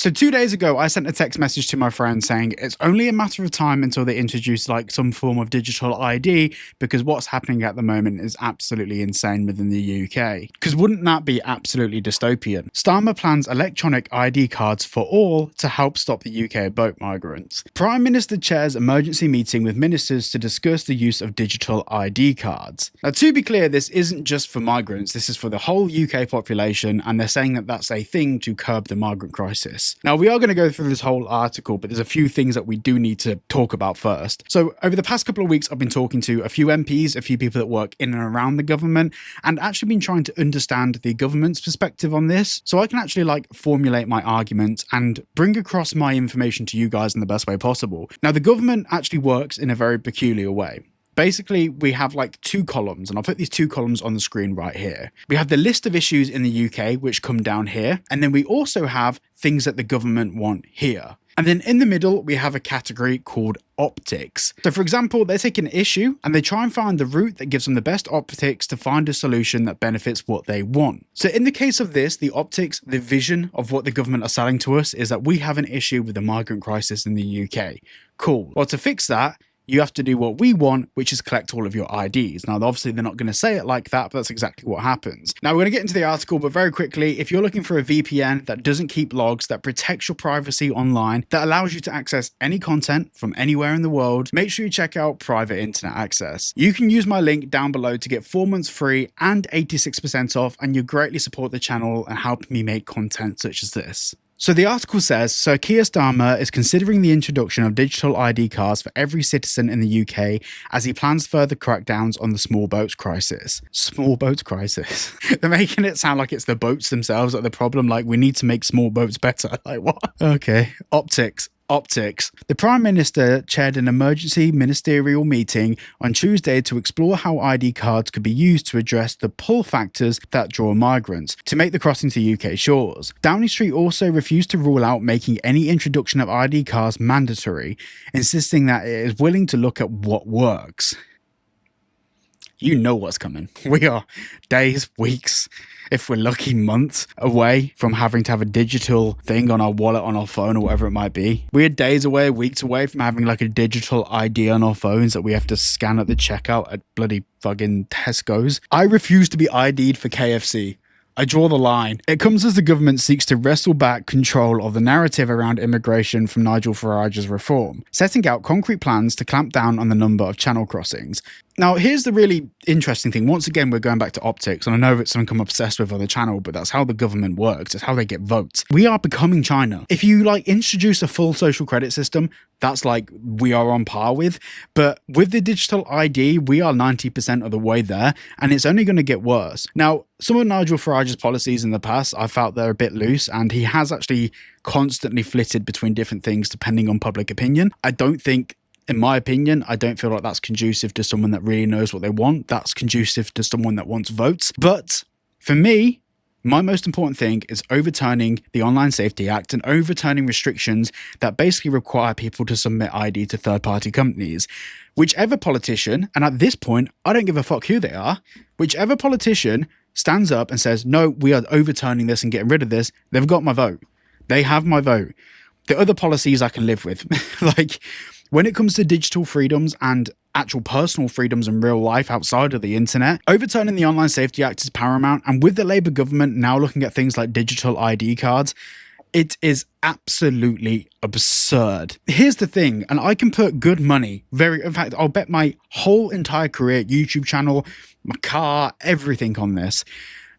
So 2 days ago, I sent a text message to my friend saying it's only a matter of time until they introduce like some form of digital ID, because what's happening at the moment is absolutely insane within the UK. Because wouldn't that be absolutely dystopian? Starmer plans electronic ID cards for all to help stop the UK boat migrants. Prime Minister chairs emergency meeting with ministers to discuss the use of digital ID cards. Now, to be clear, this isn't just for migrants, this is for the whole UK population, and they're saying that that's a thing to curb the migrant crisis. Now, we are going to go through this whole article, but there's a few things that we do need to talk about first. So over the past couple of weeks, I've been talking to a few MPs, a few people that work in and around the government, and actually been trying to understand the government's perspective on this, so I can actually like formulate my arguments and bring across my information to you guys in the best way possible. Now, the government actually works in a very peculiar way. Basically, we have like two columns, and I'll put these two columns on the screen right here. We have the list of issues in the UK, which come down here, and then we also have things that the government want here. And then in the middle, we have a category called optics. So for example, they take an issue and they try and find the route that gives them the best optics to find a solution that benefits what they want. So in the case of this, the optics, the vision of what the government are selling to us is that we have an issue with the migrant crisis in the UK. Cool. Well, to fix that, you have to do what we want, which is collect all of your IDs. Now, obviously, they're not going to say it like that, but that's exactly what happens. Now, we're going to get into the article, but very quickly, if you're looking for a VPN that doesn't keep logs, that protects your privacy online, that allows you to access any content from anywhere in the world, make sure you check out Private Internet Access. You can use my link down below to get 4 months free and 86% off, and you greatly support the channel and help me make content such as this. So the article says, Sir Keir Starmer is considering the introduction of digital ID cards for every citizen in the UK as he plans further crackdowns on the small boats crisis. Small boats crisis? They're making it sound like it's the boats themselves that are the problem, like we need to make small boats better. Like what? Okay. Optics. The Prime Minister chaired an emergency ministerial meeting on Tuesday to explore how ID cards could be used to address the pull factors that draw migrants to make the crossing to UK shores. Downing Street also refused to rule out making any introduction of ID cards mandatory, insisting that it is willing to look at what works. You know what's coming. We are days, weeks, if we're lucky, months away from having to have a digital thing on our wallet, on our phone, or whatever it might be. We are days away, weeks away from having like a digital ID on our phones that we have to scan at the checkout at bloody fucking Tesco's. I refuse to be ID'd for KFC. I draw the line. It comes as the government seeks to wrestle back control of the narrative around immigration from Nigel Farage's reform, setting out concrete plans to clamp down on the number of channel crossings. Now, here's the really interesting thing. Once again, we're going back to optics, and I know it's something I'm obsessed with on the channel, but that's how the government works. It's how they get votes. We are becoming China. If you like introduce a full social credit system, that's like we are on par with. But with the digital ID, we are 90% of the way there, and it's only going to get worse. Now, some of Nigel Farage's policies in the past, I felt they're a bit loose, and he has actually constantly flitted between different things depending on public opinion. In my opinion, I don't feel like that's conducive to someone that really knows what they want. That's conducive to someone that wants votes. But for me, my most important thing is overturning the Online Safety Act and overturning restrictions that basically require people to submit ID to third-party companies. Whichever politician, and at this point, I don't give a fuck who they are, whichever politician stands up and says, no, we are overturning this and getting rid of this, they've got my vote. They have my vote. The other policies I can live with. Like, when it comes to digital freedoms and actual personal freedoms in real life outside of the internet, overturning the Online Safety Act is paramount. And with the Labour government now looking at things like digital ID cards, it is absolutely absurd. Here's the thing, and I can put good money, in fact, I'll bet my whole entire career, YouTube channel, my car, everything on this.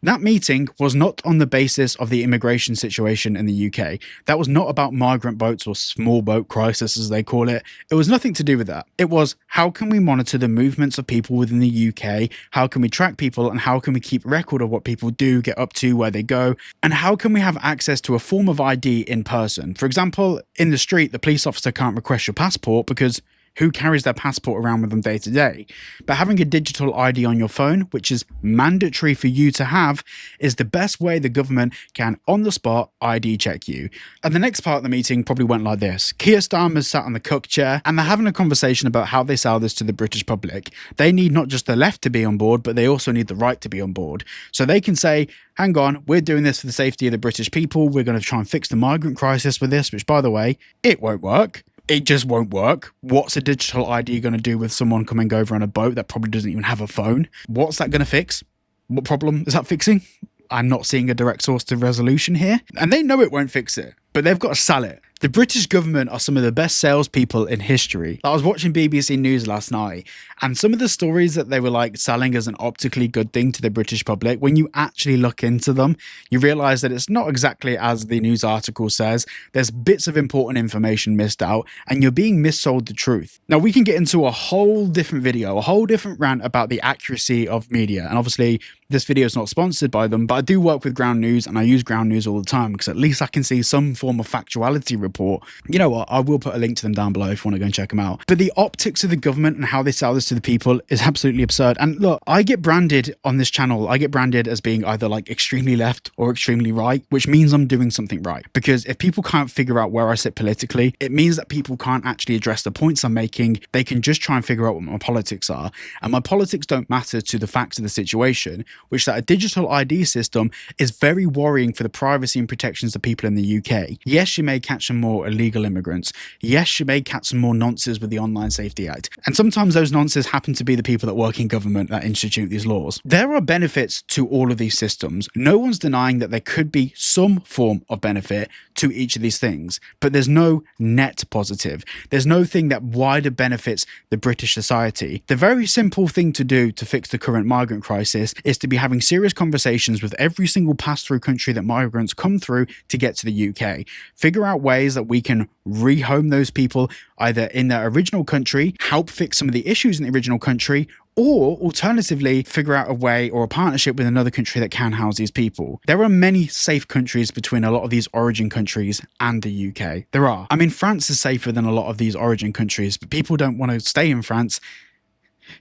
That meeting was not on the basis of the immigration situation in the UK. That was not about migrant boats or small boat crisis, as they call it. It was nothing to do with that. It was, how can we monitor the movements of people within the UK? How can we track people? And how can we keep record of what people do, get up to, where they go? And how can we have access to a form of ID in person? For example, in the street, the police officer can't request your passport because who carries their passport around with them day to day. But having a digital ID on your phone, which is mandatory for you to have, is the best way the government can on the spot ID check you. And the next part of the meeting probably went like this. Keir Starmer's sat on the cook chair and they're having a conversation about how they sell this to the British public. They need not just the left to be on board, but they also need the right to be on board. So they can say, hang on, we're doing this for the safety of the British people. We're going to try and fix the migrant crisis with this, which, by the way, it won't work. It just won't work. What's a digital ID going to do with someone coming over on a boat that probably doesn't even have a phone? What's that going to fix? What problem is that fixing? I'm not seeing a direct source to resolution here. And they know it won't fix it, but they've got to sell it. The British government are some of the best salespeople in history. I was watching BBC News last night, and some of the stories that they were like selling as an optically good thing to the British public, when you actually look into them, you realise that it's not exactly as the news article says. There's bits of important information missed out, and you're being missold the truth. Now, we can get into a whole different video, a whole different rant about the accuracy of media. And obviously, this video is not sponsored by them, but I do work with Ground News, and I use Ground News all the time because at least I can see some form of factuality report. You know what? I will put a link to them down below if you want to go and check them out. But the optics of the government and how they sell this to the people is absolutely absurd. And look, I get branded on this channel. I get branded as being either like extremely left or extremely right, which means I'm doing something right. Because if people can't figure out where I sit politically, it means that people can't actually address the points I'm making. They can just try and figure out what my politics are. And my politics don't matter to the facts of the situation, which that a digital ID system is very worrying for the privacy and protections of people in the UK. Yes, you may catch some more illegal immigrants. Yes, you may catch some more nonces with the Online Safety Act. And sometimes those nonces happen to be the people that work in government that institute these laws. There are benefits to all of these systems. No one's denying that there could be some form of benefit to each of these things, but there's no net positive. There's no thing that wider benefits the British society. The very simple thing to do to fix the current migrant crisis is to be having serious conversations with every single pass-through country that migrants come through to get to the UK. Figure out ways that we can rehome those people either in their original country, help fix some of the issues in the original country, or alternatively, figure out a way or a partnership with another country that can house these people. There are many safe countries between a lot of these origin countries and the UK. There are. I mean, France is safer than a lot of these origin countries, but people don't want to stay in France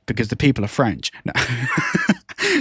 because the people are French. No.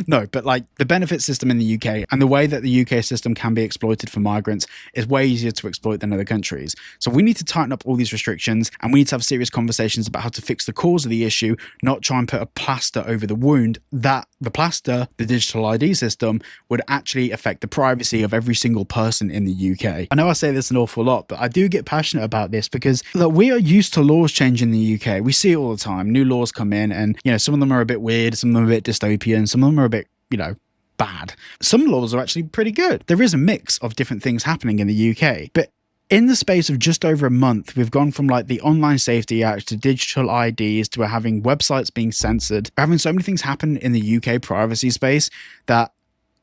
No, but like the benefit system in the UK and the way that the UK system can be exploited for migrants is way easier to exploit than other countries. So we need to tighten up all these restrictions and we need to have serious conversations about how to fix the cause of the issue, not try and put a plaster over the wound that the plaster, the digital ID system, would actually affect the privacy of every single person in the UK. I know I say this an awful lot, but I do get passionate about this because look, we are used to laws changing in the UK. We see it all the time. New laws come in and, you know, some of them are a bit weird, some of them are a bit dystopian, some of them are a bit, you know, bad. Some laws are actually pretty good. There is a mix of different things happening in the UK, but in the space of just over a month, we've gone from like the Online Safety Act to digital IDs to having websites being censored, having so many things happen in the UK privacy space that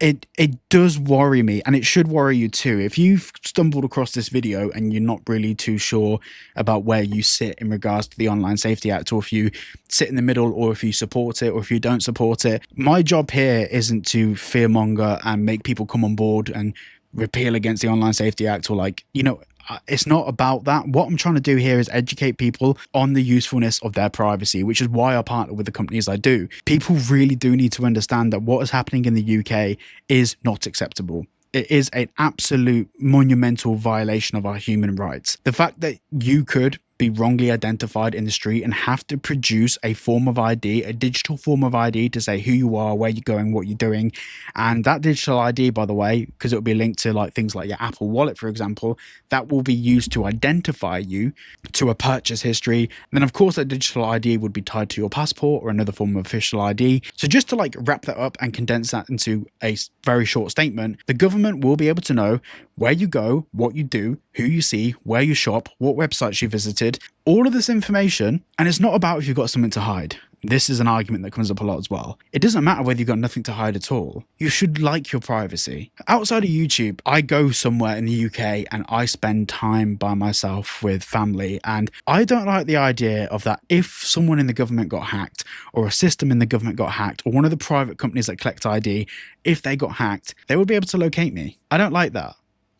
it does worry me, and it should worry you too. If you've stumbled across this video and you're not really too sure about where you sit in regards to the Online Safety Act, or if you sit in the middle, or if you support it, or if you don't support it, my job here isn't to fearmonger and make people come on board and repeal against the Online Safety Act, or like, you know, it's not about that. What I'm trying to do here is educate people on the usefulness of their privacy, which is why I partner with the companies I do. People really do need to understand that what is happening in the UK is not acceptable. It is an absolute monumental violation of our human rights. The fact that you could be wrongly identified in the street and have to produce a form of ID, a digital form of ID to say who you are, where you're going, what you're doing. And that digital ID, by the way, because it will be linked to like things like your Apple Wallet, for example, that will be used to identify you to a purchase history. And then of course that digital ID would be tied to your passport or another form of official ID. So just to like wrap that up and condense that into a very short statement, the government will be able to know where you go, what you do, who you see, where you shop, what websites you visited, all of this information. And it's not about if you've got something to hide. This is an argument that comes up a lot as well. It doesn't matter whether you've got nothing to hide at all. You should like your privacy. Outside of YouTube, I go somewhere in the UK and I spend time by myself with family. And I don't like the idea of that if someone in the government got hacked, or a system in the government got hacked, or one of the private companies that collect ID, if they got hacked, they would be able to locate me. I don't like that.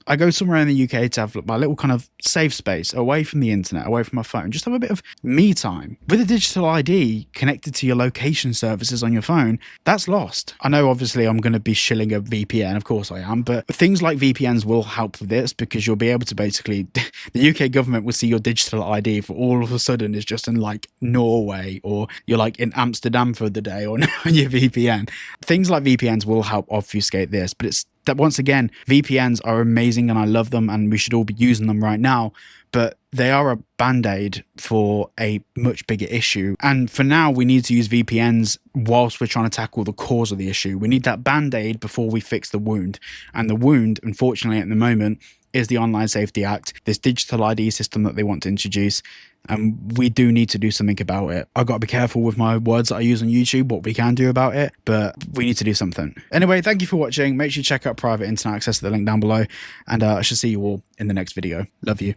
I go somewhere in the UK to have my little kind of safe space away from the internet, away from my phone, just have a bit of me time. With a digital ID connected to your location services on your phone, that's lost. I know obviously I'm going to be shilling a VPN, of course I am, but things like VPNs will help with this because you'll be able to basically, the UK government will see your digital ID for all of a sudden is just in like Norway, or you're like in Amsterdam for the day on your VPN. Things like VPNs will help obfuscate this, but it's that once again, VPNs are amazing and I love them and we should all be using them right now, but they are a band-aid for a much bigger issue. And for now, we need to use VPNs whilst we're trying to tackle the cause of the issue. We need that band-aid before we fix the wound. And the wound, unfortunately, at the moment, is the Online Safety Act, this digital ID system that they want to introduce. And we do need to do something about it. I've got to be careful with my words that I use on YouTube, what we can do about it, but we need to do something. Anyway, thank you for watching. Make sure you check out private internet access at the link down below. And I shall see you all in the next video. Love you.